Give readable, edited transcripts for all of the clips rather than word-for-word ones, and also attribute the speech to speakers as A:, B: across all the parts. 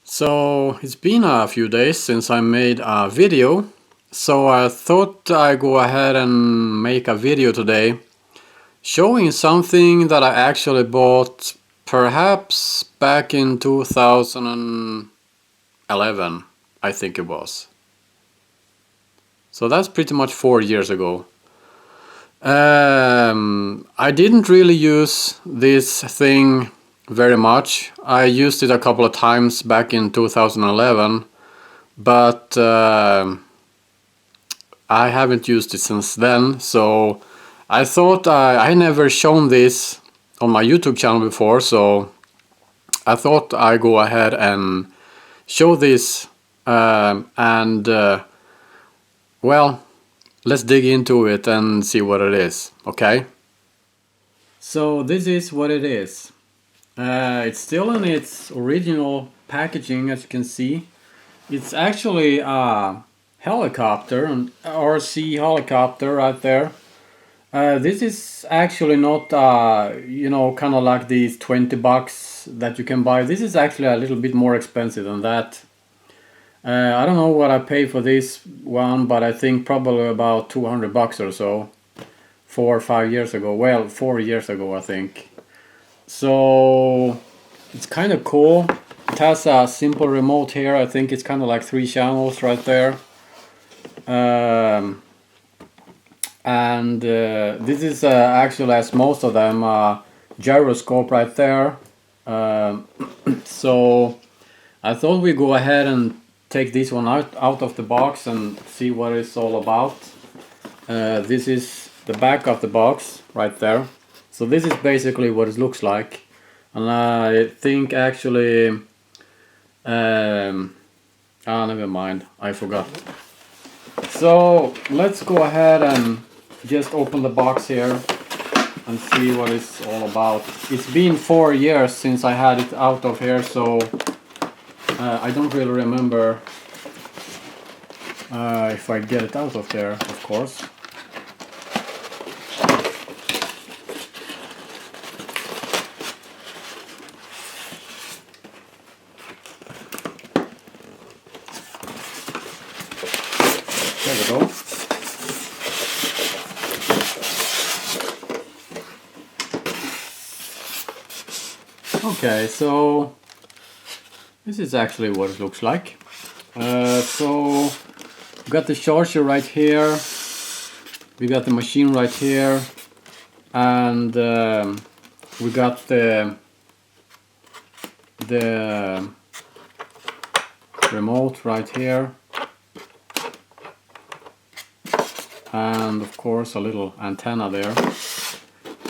A: So it's been a few days since I made a video, so I thought I'd go ahead and make a video today showing something that I actually bought perhaps back in 2011, I think it was. So that's pretty much 4 years ago. I didn't really use this thing very much. I used it a couple of times back in 2011, but I haven't used it since then. So I thought I never shown this on my YouTube channel before, so I thought I'd go ahead and show this well, let's dig into it and see what it is, okay? So this is what it is. It's still in its original packaging, as you can see. It's actually a helicopter, an RC helicopter right there. This is actually not, kind of like these $20 that you can buy. This is actually a little bit more expensive than that. I don't know what I paid for this one, but I think probably about $200 or so. 4 or 5 years ago. Well, 4 years ago, I think. So it's kind of cool. It has a simple remote here. I think it's kind of like 3 channels right there. This is actually, as most of them, gyroscope right there. So I thought we'd go ahead and take this one out of the box and see what it's all about. This is the back of the box right there. So this is basically what it looks like, and I think actually never mind, I forgot. So let's go ahead and just open the box here and see what it's all about. It's been 4 years since I had it out of here, so I don't really remember if I get it out of there, of course. There we go. Okay, so this is actually what it looks like. So we got the charger right here, we got the machine right here, and we got the remote right here, and of course a little antenna there.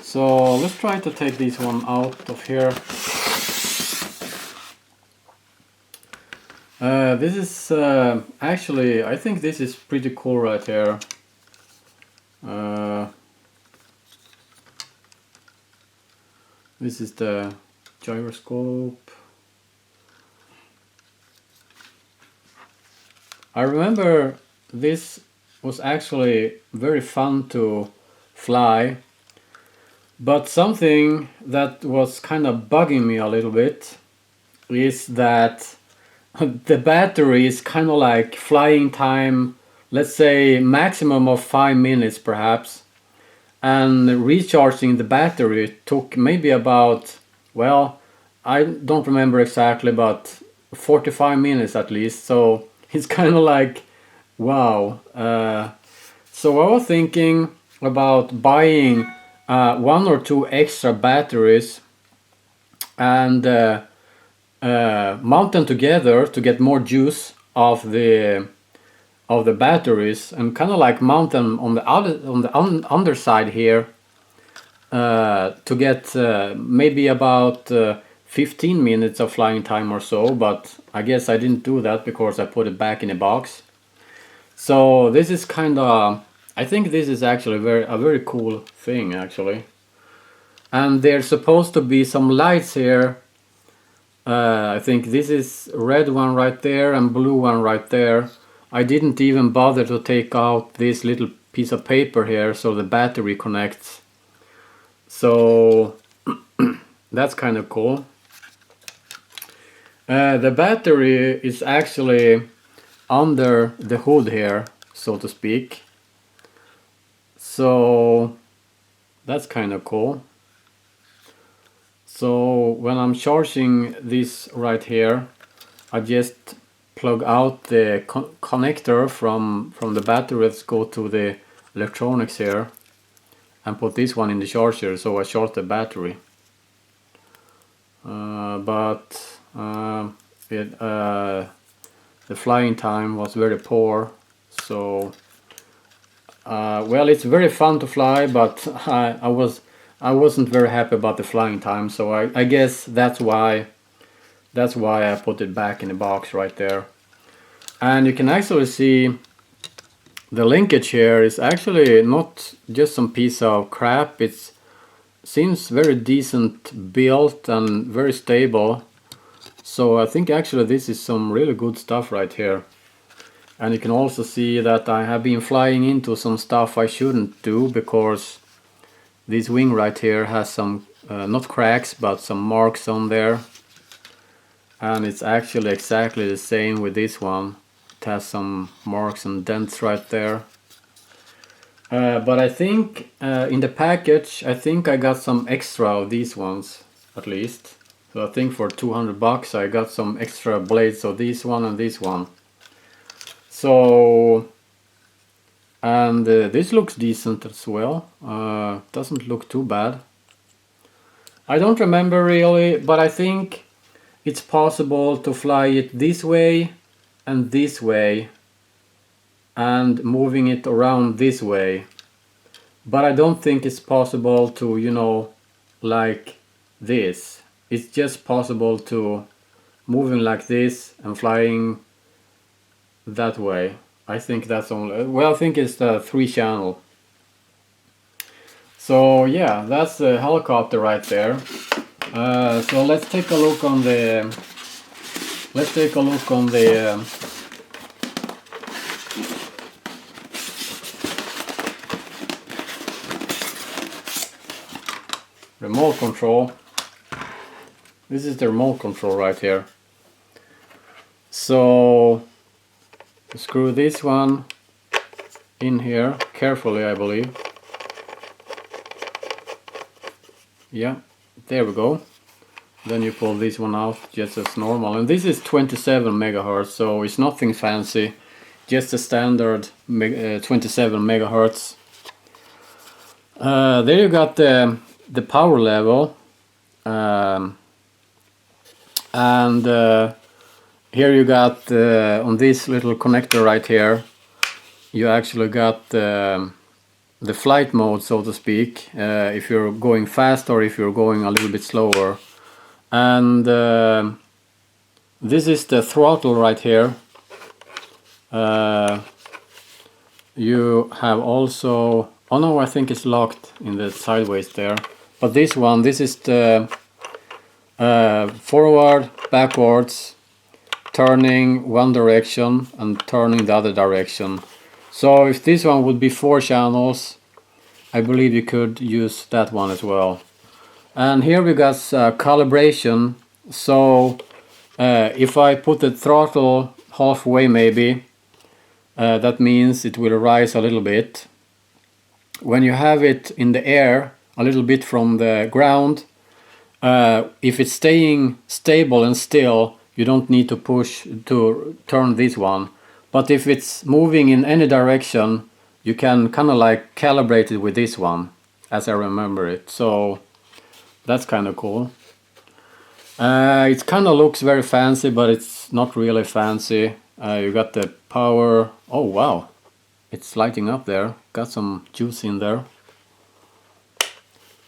A: So let's try to take this one out of here. This is actually, I think this is pretty cool right here. This is the gyroscope. I remember this was actually very fun to fly, but something that was kind of bugging me a little bit is that the battery is kind of like flying time, let's say maximum of 5 minutes perhaps, and recharging the battery took maybe about, well, I don't remember exactly, but 45 minutes at least. So it's kind of like, wow. So I was thinking about buying 1 or 2 extra batteries and mount them together to get more juice of the batteries, and kind of like mount them on the underside here to get maybe about 15 minutes of flying time or so. But I guess I didn't do that because I put it back in a box. So this is kind of, I think this is actually a very cool thing actually. And there's supposed to be some lights here. I think this is red one right there and blue one right there. I didn't even bother to take out this little piece of paper here so the battery connects. So that's kind of cool. The battery is actually under the hood here, so to speak. So that's kind of cool. So when I'm charging this right here, I just plug out the connector from the battery. Let's go to the electronics here and put this one in the charger, so I charge the battery. But the flying time was very poor, so well, it's very fun to fly, but I wasn't very happy about the flying time, so I guess that's why I put it back in the box right there. And you can actually see the linkage here is actually not just some piece of crap. It seems very decent built and very stable. So I think actually this is some really good stuff right here. And you can also see that I have been flying into some stuff I shouldn't do, because this wing right here has some not cracks but some marks on there. And it's actually exactly the same with this one. It has some marks and dents right there. But I think in the package, I think I got some extra of these ones, at least. So I think for 200 bucks I got some extra blades of this one and this one. So, and this looks decent as well. Doesn't look too bad. I don't remember really, but I think it's possible to fly it this way and this way and moving it around this way. But I don't think it's possible to, you know, like this. It's just possible to moving like this and flying that way. I think that's only, well, I think it's the 3-channel. So yeah, that's the helicopter right there. So let's take a look on the remote control. This is the remote control right here. So screw this one in here carefully, I believe. Yeah, there we go. Then you pull this one out just as normal, and this is 27 megahertz, so it's nothing fancy, just a standard 27 megahertz. There you got the power level, and here you got on this little connector right here, you actually got the flight mode, so to speak, if you're going fast or if you're going a little bit slower. And this is the throttle right here. You have also, oh no, I think it's locked in the sideways there. But this one, this is the forward, backwards, turning one direction and turning the other direction. So if this one would be 4 channels, I believe you could use that one as well. And here we got calibration. So if I put the throttle halfway maybe, that means it will rise a little bit. When you have it in the air a little bit from the ground, if it's staying stable and still, you don't need to push to turn this one. But if it's moving in any direction, you can kind of like calibrate it with this one, as I remember it. So that's kind of cool. It kind of looks very fancy, but it's not really fancy. You got the power. Oh wow, it's lighting up there. Got some juice in there.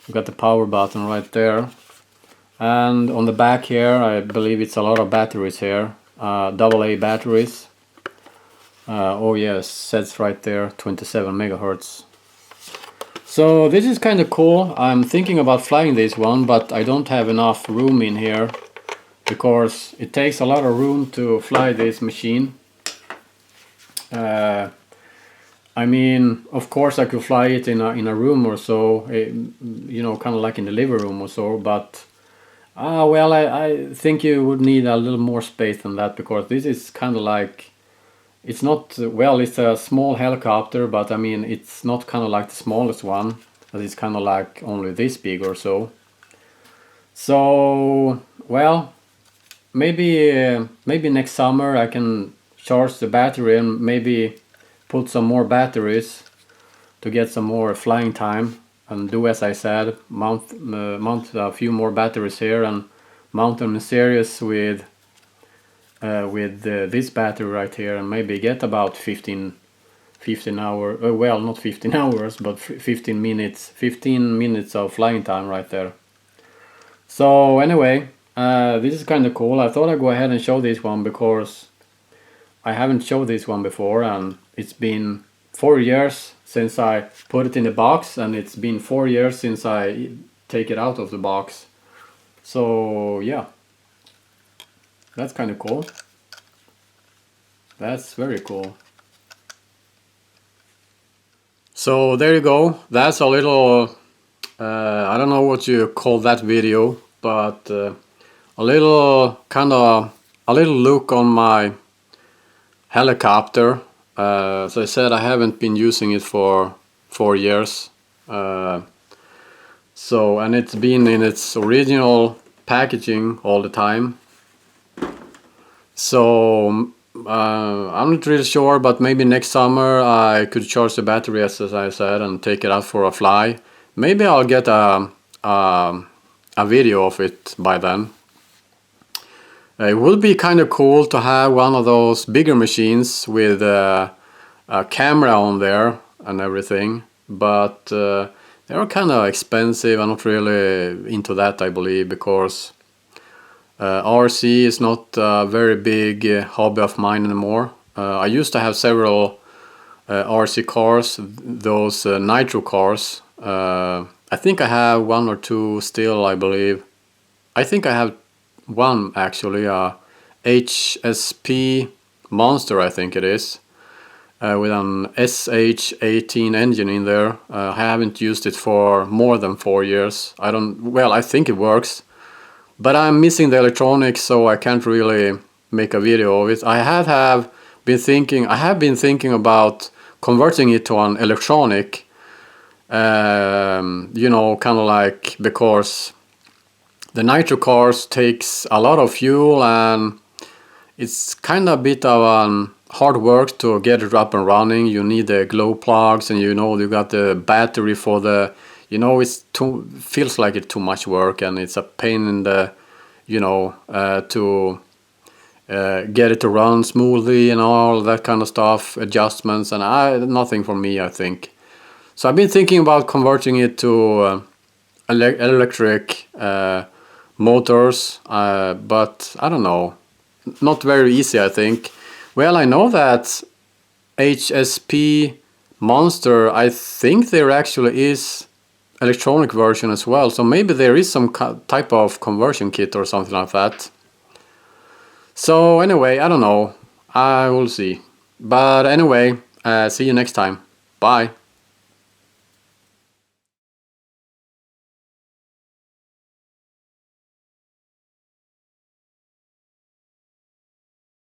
A: You got the power button right there. And on the back here, I believe it's a lot of batteries here. AA batteries. Oh yes, says right there 27 megahertz. So this is kind of cool. I'm thinking about flying this one, but I don't have enough room in here because it takes a lot of room to fly this machine. I mean, of course I could fly it in a room or so, you know, kind of like in the living room or so, but Well, I think you would need a little more space than that, because this is kind of like, it's not, well, it's a small helicopter, but I mean, it's not kind of like the smallest one, but it's kind of like only this big or so. So, well, maybe next summer I can charge the battery and maybe put some more batteries to get some more flying time, and do as I said, mount a few more batteries here and mount them in series with this battery right here, and maybe get about 15 hours, well, not 15 hours, but 15 minutes of flying time right there. So anyway, this is kind of cool. I thought I'd go ahead and show this one because I haven't showed this one before, and it's been 4 years since I put it in the box, and it's been 4 years since I take it out of the box. So yeah, that's kind of cool. That's very cool. So there you go. That's a little, I don't know what you call that video, but a little a little look on my helicopter. As I said, I haven't been using it for 4 years. So, and it's been in its original packaging all the time. So I'm not really sure, but maybe next summer I could charge the battery as I said and take it out for a fly. Maybe I'll get a video of it by then. It would be kind of cool to have one of those bigger machines with a camera on there and everything, but they're kind of expensive. I'm not really into that, I believe, because RC is not a very big hobby of mine anymore. I used to have several RC cars, those nitro cars. I think I have one or two still, I believe. I think I have one actually, HSP Monster, I think it is, with an SH18 engine in there. I haven't used it for more than 4 years. I think it works, but I'm missing the electronics, so I can't really make a video of it. I have been thinking about converting it to an electronic, you know, kind of like, because the nitro cars takes a lot of fuel, and it's kind of a bit of hard work to get it up and running. You need the glow plugs, and you know, you got the battery for the, you know, feels like it's too much work, and it's a pain in the, you know, to get it to run smoothly and all that kind of stuff, adjustments, and nothing for me, I think. So I've been thinking about converting it to electric motors, but I don't know, not very easy, I think. Well, I know that HSP Monster, I think there actually is electronic version as well, so maybe there is some type of conversion kit or something like that. So anyway, I don't know, I will see. But anyway, see you next time. Bye.